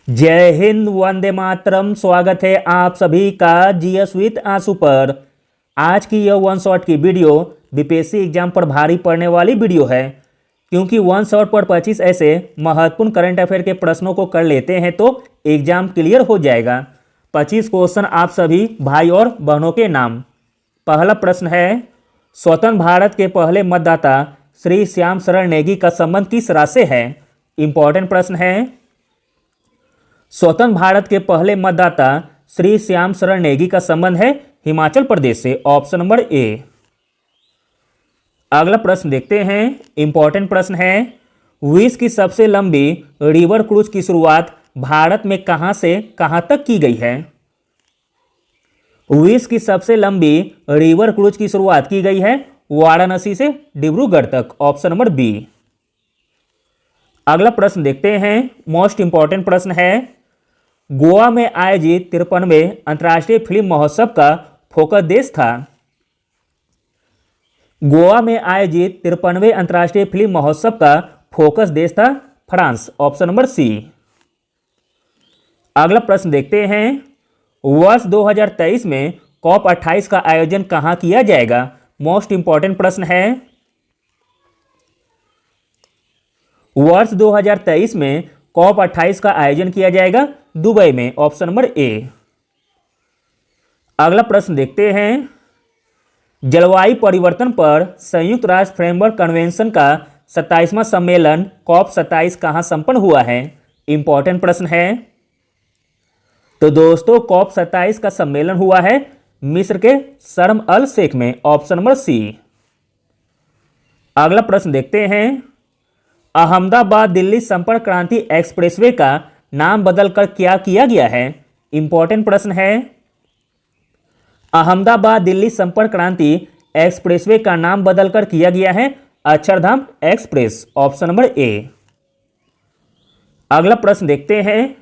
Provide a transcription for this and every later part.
जय हिंद, वंदे मातरम। स्वागत है आप सभी का जीएस विद आंसू पर। आज की यह वन शॉट की वीडियो बीपीएससी एग्जाम पर भारी पड़ने वाली वीडियो है, क्योंकि वन शॉट पर 25 ऐसे महत्वपूर्ण करंट अफेयर के प्रश्नों को कर लेते हैं तो एग्जाम क्लियर हो जाएगा। 25 क्वेश्चन आप सभी भाई और बहनों के नाम। पहला प्रश्न है, स्वतंत्र भारत के पहले मतदाता श्री श्याम शरण नेगी का संबंध किस राज्य से है? इंपॉर्टेंट प्रश्न है। स्वतंत्र भारत के पहले मतदाता श्री श्याम शरण नेगी का संबंध है हिमाचल प्रदेश से। Option number A. अगला प्रश्न देखते हैं। इंपॉर्टेंट प्रश्न है, विश्व की सबसे लंबी रिवर क्रूज की शुरुआत भारत में कहां से कहां तक की गई है? विश्व की सबसे लंबी रिवर क्रूज की शुरुआत की गई है वाराणसी से डिब्रूगढ़ तक। Option number B. अगला प्रश्न देखते हैं। मोस्ट इंपॉर्टेंट प्रश्न है, गोवा में आयोजित 53वें अंतर्राष्ट्रीय फिल्म महोत्सव का फोकस देश था। गोवा में आयोजित 53वें अंतर्राष्ट्रीय फिल्म महोत्सव का फोकस देश था फ्रांस। Option number C. अगला प्रश्न देखते हैं। वर्ष 2023 में कॉप 28 का आयोजन कहां किया जाएगा? मोस्ट इंपॉर्टेंट प्रश्न है। वर्ष 2023 में कॉप 28 का आयोजन किया जाएगा दुबई में। Option number A. अगला प्रश्न देखते हैं। जलवायु परिवर्तन पर संयुक्त राष्ट्र फ्रेमवर्क कन्वेंशन का 27वां सम्मेलन कॉप 27 कहां संपन्न हुआ है? इंपॉर्टेंट प्रश्न है। तो दोस्तों, कॉप 27 का सम्मेलन हुआ है मिस्र के शर्म अल शेख में। Option number C. अगला प्रश्न देखते हैं। अहमदाबाद दिल्ली संपर्क क्रांति एक्सप्रेसवे का नाम बदलकर क्या किया गया है? इंपॉर्टेंट प्रश्न है। अहमदाबाद दिल्ली संपर्क क्रांति एक्सप्रेसवे का नाम बदलकर किया गया है Akshardham express. Option number A. अगला प्रश्न देखते हैं।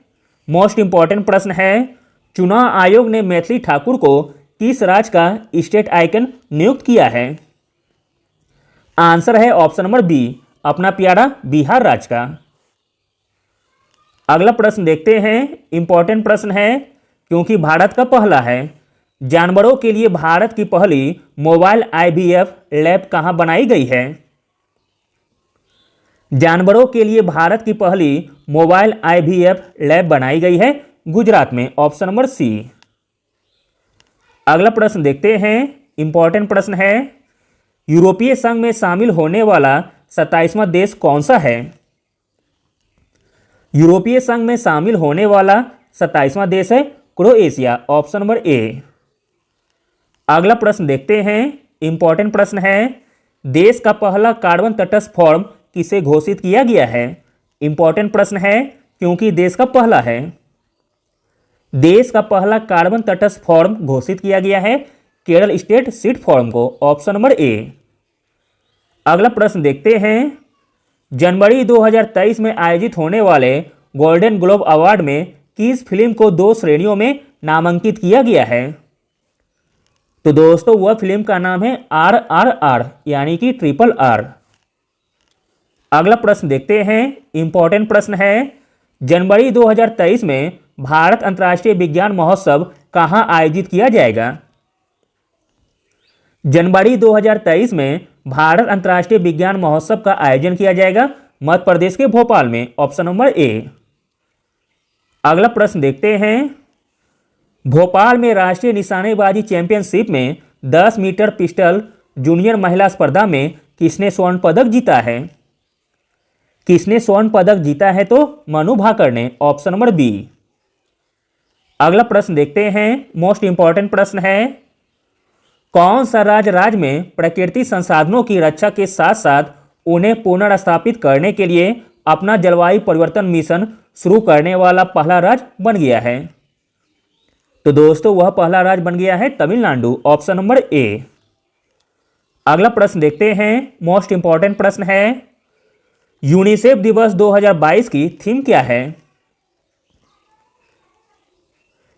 मोस्ट इंपॉर्टेंट प्रश्न है, चुनाव आयोग ने मैथिली ठाकुर को किस राज्य का स्टेट आइकन नियुक्त किया है? आंसर है ऑप्शन नंबर बी, अपना प्यारा बिहार राज्य का। अगला प्रश्न देखते हैं। इंपॉर्टेंट प्रश्न है, क्योंकि भारत का पहला है। जानवरों के लिए भारत की पहली मोबाइल आईवीएफ लैब कहां बनाई गई है? जानवरों के लिए भारत की पहली मोबाइल आईवीएफ लैब बनाई गई है गुजरात में। Option number C. अगला प्रश्न देखते हैं। इंपॉर्टेंट प्रश्न है, यूरोपीय संघ में शामिल होने वाला 27वां देश कौन सा है? यूरोपीय संघ में शामिल होने वाला 27वां देश है क्रोएशिया। Option number A. अगला प्रश्न देखते हैं। इंपॉर्टेंट प्रश्न है, देश का पहला कार्बन तटस्थ फॉर्म किसे घोषित किया गया है? इंपॉर्टेंट प्रश्न है, क्योंकि देश का पहला है। देश का पहला कार्बन तटस्थ फॉर्म घोषित किया गया है केरल स्टेट सीड फॉर्म को। Option number A. अगला प्रश्न देखते हैं। जनवरी 2023 में आयोजित होने वाले गोल्डन ग्लोब अवार्ड में किस फिल्म को 2 श्रेणियों में नामांकित किया गया है? तो दोस्तों, वह फिल्म का नाम है RRR, यानी कि RRR। अगला प्रश्न देखते हैं। इंपॉर्टेंट प्रश्न है, जनवरी 2023 में भारत अंतर्राष्ट्रीय विज्ञान महोत्सव कहां आयोजित किया जाएगा? जनवरी 2023 में भारत अंतर्राष्ट्रीय विज्ञान महोत्सव का आयोजन किया जाएगा मध्य प्रदेश के भोपाल में। Option number A. अगला प्रश्न देखते हैं। भोपाल में राष्ट्रीय निशानेबाजी चैंपियनशिप में 10 मीटर पिस्टल जूनियर महिला स्पर्धा में किसने स्वर्ण पदक जीता है? किसने स्वर्ण पदक जीता है? तो मनु भाकर ने। Option number B. अगला प्रश्न देखते हैं। मोस्ट इंपॉर्टेंट प्रश्न है, कौन सा राज्य में प्राकृतिक संसाधनों की रक्षा के साथ साथ उन्हें पुनर्स्थापित करने के लिए अपना जलवायु परिवर्तन मिशन शुरू करने वाला पहला राज्य बन गया है? तो दोस्तों, वह पहला राज्य बन गया है तमिलनाडु। Option number A. अगला प्रश्न देखते हैं। मोस्ट इंपॉर्टेंट प्रश्न है, यूनिसेफ दिवस 2022 की थीम क्या है?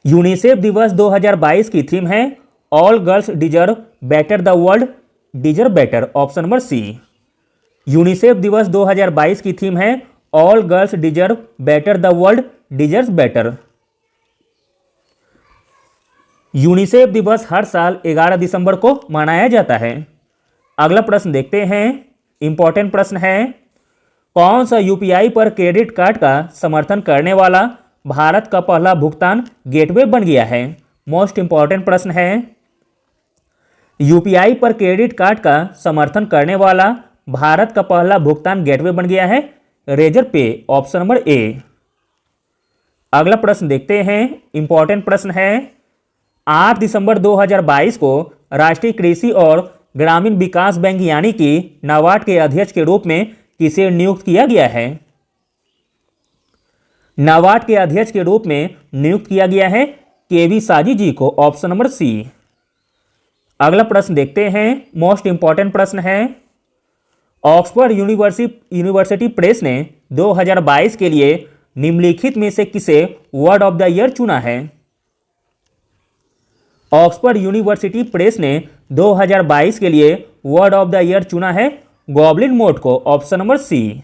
यूनिसेफ दिवस 2022 की थीम है all girls deserve better, the world deserve better. Option number C. UNICEF दिवस 2022 की थीम है all girls deserve better, the world deserve better. UNICEF दिवस हर साल 11 दिसंबर को मनाया जाता है। अगला प्रश्न देखते हैं, इंपॉर्टेंट प्रश्न है, कौन सा यूपीआई पर क्रेडिट कार्ड का समर्थन करने वाला भारत का पहला भुगतान गेटवे बन गया है? मोस्ट इंपॉर्टेंट प्रश्न है। यूपीआई पर क्रेडिट कार्ड का समर्थन करने वाला भारत का पहला भुगतान गेटवे बन गया है रेजर पे, ऑप्शन नंबर ए। अगला प्रश्न देखते हैं, इंपॉर्टेंट प्रश्न है, 8 दिसंबर 2022 को राष्ट्रीय कृषि और ग्रामीण विकास बैंक यानी कि नाबार्ड के अध्यक्ष के रूप में किसे नियुक्त किया गया है? नाबार्ड के अध्यक्ष के रूप में नियुक्त किया गया है केवी साजी जी को, ऑप्शन नंबर सी। अगला प्रश्न देखते हैं, मोस्ट इंपॉर्टेंट प्रश्न है, ऑक्सफोर्ड यूनिवर्सिटी प्रेस ने 2022 के लिए निम्नलिखित में से किसे वर्ड ऑफ द ईयर चुना है? ऑक्सफोर्ड यूनिवर्सिटी प्रेस ने 2022 के लिए वर्ड ऑफ द ईयर चुना है गॉबलिन मोड को, ऑप्शन नंबर सी।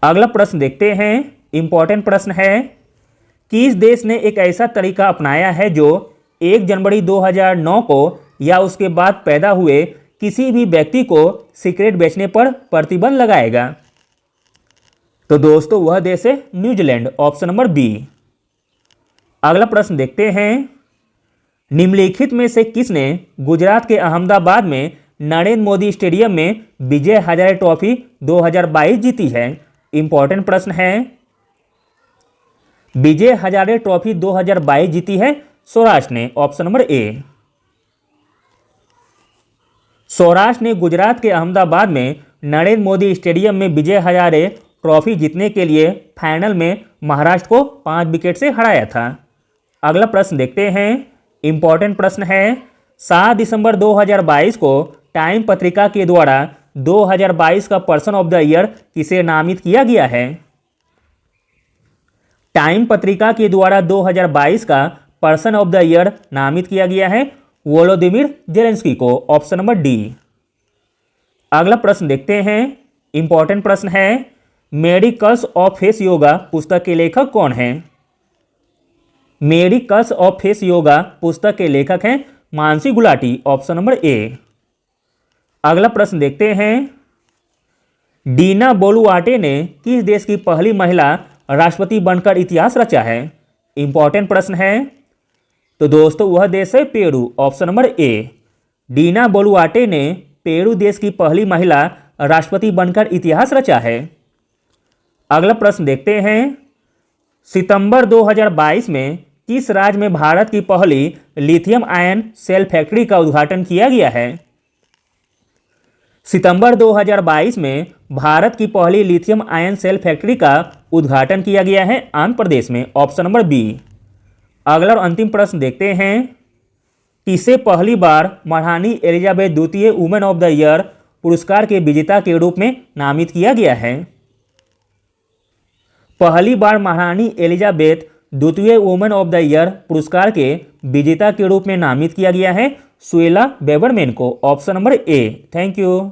अगला प्रश्न देखते हैं, इंपॉर्टेंट प्रश्न है, किस देश ने एक ऐसा तरीका अपनाया है जो 1 जनवरी 2009 को या उसके बाद पैदा हुए किसी भी व्यक्ति को सिगरेट बेचने पर प्रतिबंध लगाएगा? तो दोस्तों वह देश है न्यूजीलैंड, ऑप्शन नंबर बी। अगला प्रश्न देखते हैं, निम्नलिखित में से किसने गुजरात के अहमदाबाद में नरेंद्र मोदी स्टेडियम में विजय हजारे ट्रॉफी 2022 जीती है? इंपॉर्टेंट प्रश्न है, विजय हजारे ट्रॉफी 2022 जीती है सौराष्ट्र ने, ऑप्शन नंबर ए। सौराष्ट्र ने गुजरात के अहमदाबाद में नरेंद्र मोदी स्टेडियम में विजय हजारे ट्रॉफी जीतने के लिए फाइनल में महाराष्ट्र को 5 विकेट से हराया था। अगला प्रश्न देखते हैं, इंपॉर्टेंट प्रश्न है, 7 दिसंबर 2022 को टाइम पत्रिका के द्वारा 2022 का पर्सन ऑफ द ईयर किसे नामित किया गया है? टाइम पत्रिका के द्वारा 2022 का पर्सन ऑफ द ईयर नामित किया गया है वोलोदिमिर जेलेंस्की को, ऑप्शन नंबर डी। अगला प्रश्न देखते हैं, इंपॉर्टेंट प्रश्न है, मेडिकल्स ऑफ फेस योगा पुस्तक के लेखक कौन हैं? मेडिकल्स ऑफ फेस योगा पुस्तक के लेखक हैं Mansi Gulati, option number A. अगला प्रश्न देखते हैं, डीना बोलुआर्टे ने किस देश की पहली महिला राष्ट्रपति बनकर इतिहास रचा है? इंपॉर्टेंट प्रश्न है, तो दोस्तों वह देश है Peru, option number A. Dina Boluarte ने पेरू देश की पहली महिला राष्ट्रपति बनकर इतिहास रचा है। अगला प्रश्न देखते हैं, सितंबर 2022 में किस राज्य में भारत की पहली लिथियम आयन सेल फैक्ट्री का उद्घाटन किया गया है? सितंबर 2022 में भारत की पहली लिथियम आयन सेल फैक्ट्री का उद्घाटन किया गया है आंध्र प्रदेश में, ऑप्शन नंबर बी। अगला और अंतिम प्रश्न देखते हैं, किसे पहली बार महारानी एलिजाबेथ द्वितीय वुमेन ऑफ द ईयर पुरस्कार के विजेता के रूप में नामित किया गया है? पहली बार महारानी एलिजाबेथ द्वितीय वुमेन ऑफ द ईयर पुरस्कार के विजेता के रूप में नामित किया गया है सुएला बेबरमैन को, option number A. Thank you.